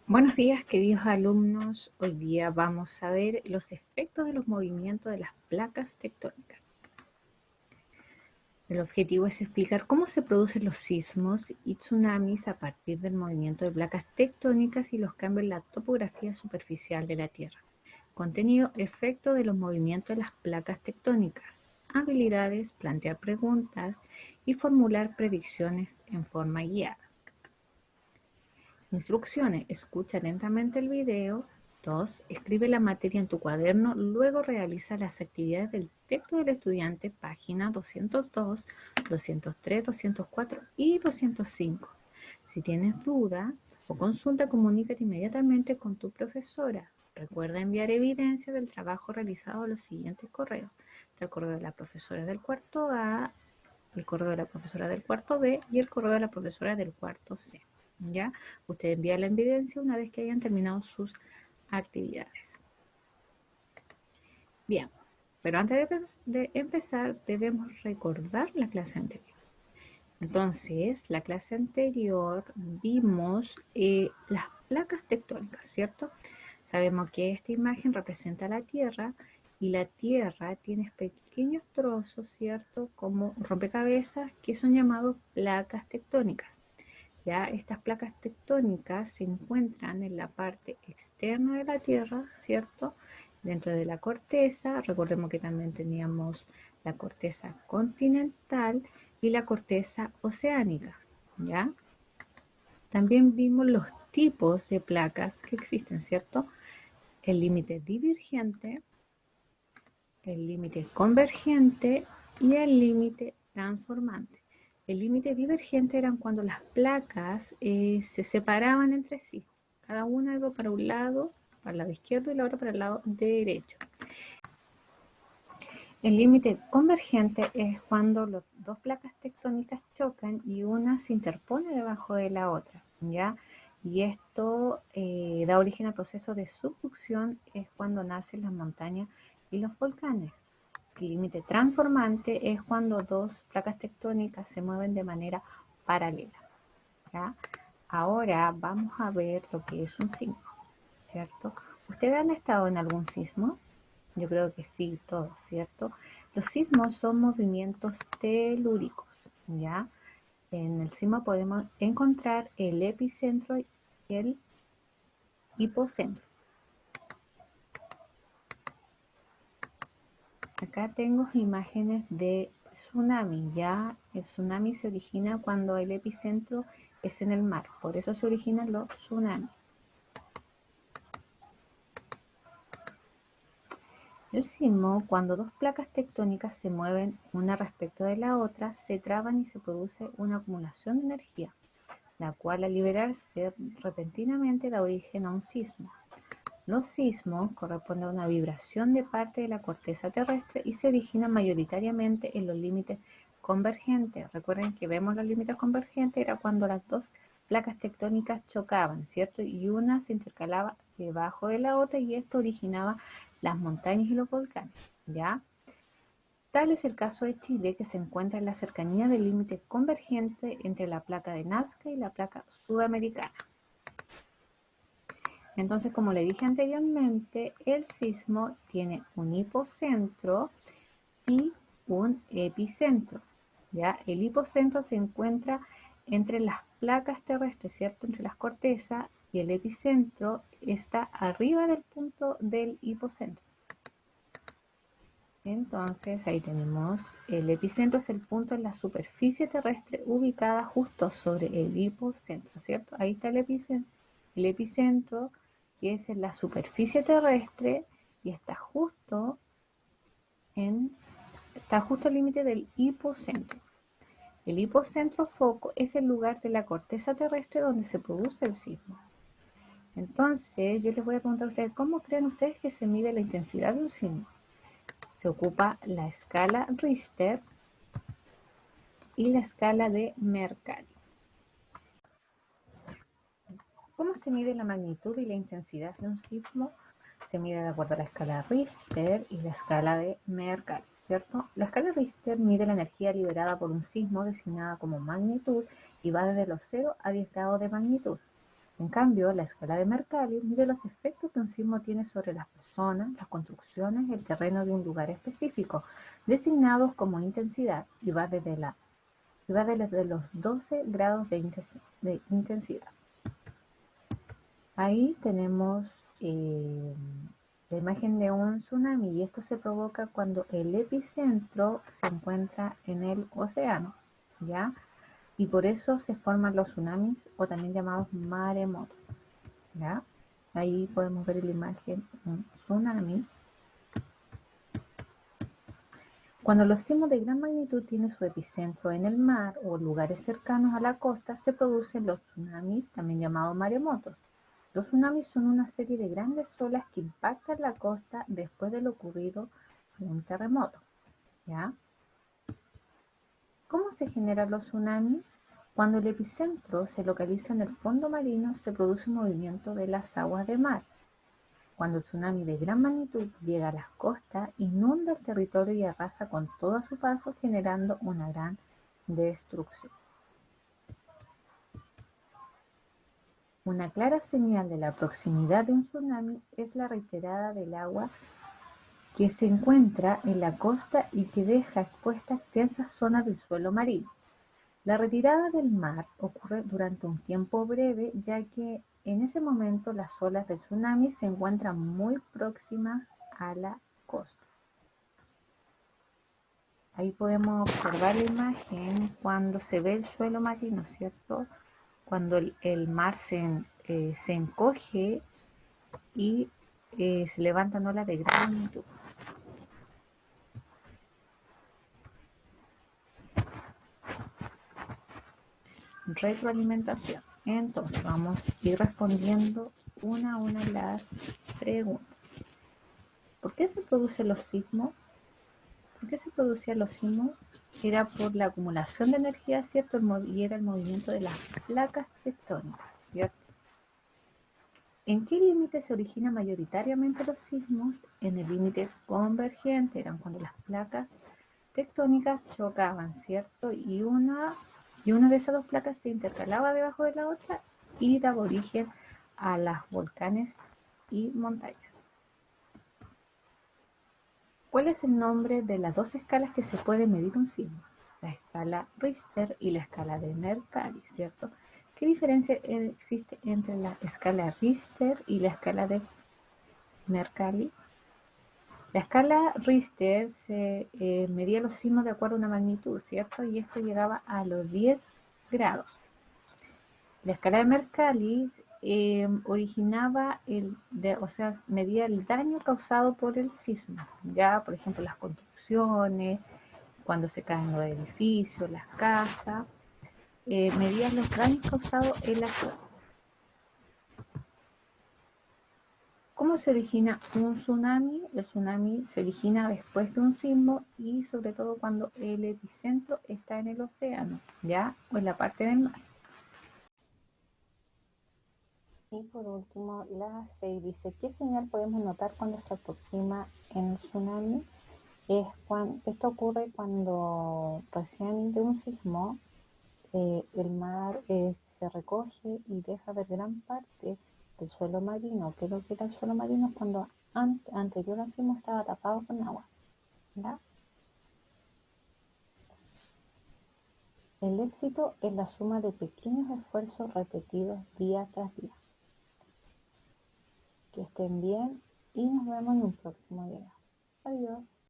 Buenos días, queridos alumnos. Hoy día vamos a ver los efectos de los movimientos de las placas tectónicas. El objetivo es explicar cómo se producen los sismos y tsunamis a partir del movimiento de placas tectónicas y los cambios en la topografía superficial de la Tierra. Contenido: efecto de los movimientos de las placas tectónicas. Habilidades: plantear preguntas y formular predicciones en forma guiada. Instrucciones: escucha atentamente el video. 2. Escribe la materia en tu cuaderno, luego realiza las actividades del texto del estudiante, página 202, 203, 204 y 205. Si tienes duda o consulta, comunícate inmediatamente con tu profesora. Recuerda enviar evidencia del trabajo realizado a los siguientes correos: el correo de la profesora del cuarto A, el correo de la profesora del cuarto B y el correo de la profesora del cuarto C. ¿Ya? Usted envía la evidencia una vez que hayan terminado sus actividades. Bien, pero antes de empezar debemos recordar la clase anterior. Entonces, la clase anterior vimos las placas tectónicas, ¿cierto? Sabemos que esta imagen representa la Tierra y la Tierra tiene pequeños trozos, ¿cierto? Como rompecabezas que son llamados placas tectónicas. Ya estas placas tectónicas se encuentran en la parte externa de la Tierra, ¿cierto? Dentro de la corteza. Recordemos que también teníamos la corteza continental y la corteza oceánica, ¿ya? También vimos los tipos de placas que existen, ¿cierto? El límite divergente, el límite convergente y el límite transformante. El límite divergente eran cuando las placas se separaban entre sí. Cada una iba para un lado, para el lado izquierdo, y la otra para el lado derecho. El límite convergente es cuando las dos placas tectónicas chocan y una se interpone debajo de la otra, ¿ya? Y esto da origen al proceso de subducción, es cuando nacen las montañas y los volcanes. El límite transformante es cuando dos placas tectónicas se mueven de manera paralela, ¿ya? Ahora vamos a ver lo que es un sismo, ¿cierto? ¿Ustedes han estado en algún sismo? Yo creo que sí, todos, ¿cierto? Los sismos son movimientos telúricos, ¿ya? En el sismo podemos encontrar el epicentro y el hipocentro. Acá tengo imágenes de tsunami, ¿ya? El tsunami se origina cuando el epicentro es en el mar, por eso se originan los tsunamis. El sismo, cuando dos placas tectónicas se mueven una respecto de la otra, se traban y se produce una acumulación de energía, la cual al liberarse repentinamente da origen a un sismo. Los sismos corresponden a una vibración de parte de la corteza terrestre y se originan mayoritariamente en los límites convergentes. Recuerden que vemos los límites convergentes, era cuando las dos placas tectónicas chocaban, ¿cierto? Y una se intercalaba debajo de la otra y esto originaba las montañas y los volcanes, ¿ya? Tal es el caso de Chile, que se encuentra en la cercanía del límite convergente entre la placa de Nazca y la placa sudamericana. Entonces, como le dije anteriormente, el sismo tiene un hipocentro y un epicentro, ¿ya? El hipocentro se encuentra entre las placas terrestres, ¿cierto? Entre las cortezas, y el epicentro está arriba del punto del hipocentro. Entonces, ahí tenemos el epicentro, es el punto en la superficie terrestre ubicada justo sobre el hipocentro, ¿cierto? Ahí está el epicentro, que es en la superficie terrestre y está justo al límite del hipocentro. El hipocentro foco es el lugar de la corteza terrestre donde se produce el sismo. Entonces, yo les voy a preguntar a ustedes, ¿cómo creen ustedes que se mide la intensidad de un sismo? Se ocupa la escala Richter y la escala de Mercalli. ¿Cómo se mide la magnitud y la intensidad de un sismo? Se mide de acuerdo a la escala Richter y la escala de Mercalli, ¿cierto? La escala Richter mide la energía liberada por un sismo designada como magnitud y va desde los 0 a 10 grados de magnitud. En cambio, la escala de Mercalli mide los efectos que un sismo tiene sobre las personas, las construcciones y el terreno de un lugar específico, designados como intensidad, y va desde los 12 grados de intensidad. Ahí tenemos la imagen de un tsunami, y esto se provoca cuando el epicentro se encuentra en el océano, ¿ya? Y por eso se forman los tsunamis, o también llamados maremotos, ¿ya? Ahí podemos ver en la imagen un tsunami. Cuando los sismos de gran magnitud tienen su epicentro en el mar o lugares cercanos a la costa, se producen los tsunamis, también llamados maremotos. Los tsunamis son una serie de grandes olas que impactan la costa después de lo ocurrido en un terremoto, ¿ya? ¿Cómo se generan los tsunamis? Cuando el epicentro se localiza en el fondo marino, se produce un movimiento de las aguas de mar. Cuando el tsunami de gran magnitud llega a las costas, inunda el territorio y arrasa con todo a su paso, generando una gran destrucción. Una clara señal de la proximidad de un tsunami es la retirada del agua que se encuentra en la costa y que deja expuestas extensas zonas del suelo marino. La retirada del mar ocurre durante un tiempo breve, ya que en ese momento las olas del tsunami se encuentran muy próximas a la costa. Ahí podemos observar la imagen cuando se ve el suelo marino, ¿cierto? Cuando el mar se encoge y se levantan olas de gran magnitud. Retroalimentación. Entonces vamos a ir respondiendo una a una las preguntas. ¿Por qué se producen los sismos? ¿Por qué se producían los sismos? Era por la acumulación de energía, ¿cierto? Y era el movimiento de las placas tectónicas, ¿cierto? ¿En qué límite se originan mayoritariamente los sismos? En el límite convergente, eran cuando las placas tectónicas chocaban, ¿cierto? Y una de esas dos placas se intercalaba debajo de la otra y daba origen a los volcanes y montañas. ¿Cuál es el nombre de las dos escalas que se puede medir un sismo? La escala Richter y la escala de Mercalli, ¿cierto? ¿Qué diferencia existe entre la escala Richter y la escala de Mercalli? La escala Richter se medía los sismos de acuerdo a una magnitud, ¿cierto? Y esto llegaba a los 10 grados. La escala de Mercalli medía el daño causado por el sismo. Ya, por ejemplo, las construcciones, cuando se caen los edificios, las casas, medían los daños causados en la ciudad. ¿Cómo se origina un tsunami? El tsunami se origina después de un sismo y sobre todo cuando el epicentro está en el océano, ¿ya? O en la parte del mar. Y por último, la 6 dice, ¿qué señal podemos notar cuando se aproxima el tsunami? Esto ocurre cuando recién de un sismo el mar se recoge y deja ver gran parte del suelo marino. ¿Qué es lo que era el suelo marino? Cuando anterior al sismo estaba tapado con agua, ¿ya? El éxito es la suma de pequeños esfuerzos repetidos día tras día. Que estén bien y nos vemos en un próximo video. Adiós.